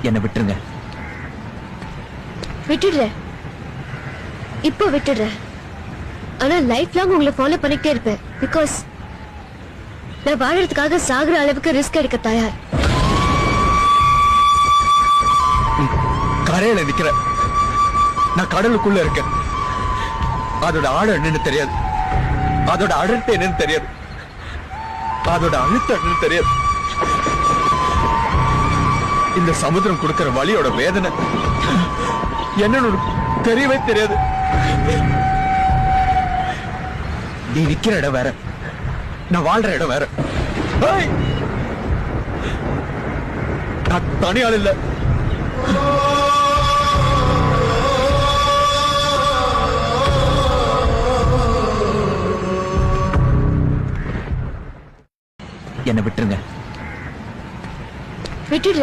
என்ன விட்டுருங்க. விட்டுடுறேன், இப்போ விட்டுடுறேன். ஆனா லைஃப் லாங் உங்களை ஃபாலோ பண்ணிட்டே இருப்பேன். பிகாஸ் நான் வாழறதுக்காக சாகுற அளவுக்கு ரிஸ்க் எடுக்க தயார். கரையில நிக்கிற நான் கடலுக்குள்ள இருக்கேன். அதோட ஆழம் என்னன்னு தெரியாது, அதோட அடர்த்தி என்னன்னு தெரியாது, அதோட அழுத்தம் என்னன்னு தெரியாது. இந்த சமுத்திரம் கொடுக்கிற வலியோட வேதனை என்னன்னு தெரியவே தெரியாது. நீ நிக்கிற இடம் வேற, நான் வாழ்ற இடம் வேற. நான் தனியாள் இல்ல. என்ன விட்டுருங்க. விட்டுடுறேன்.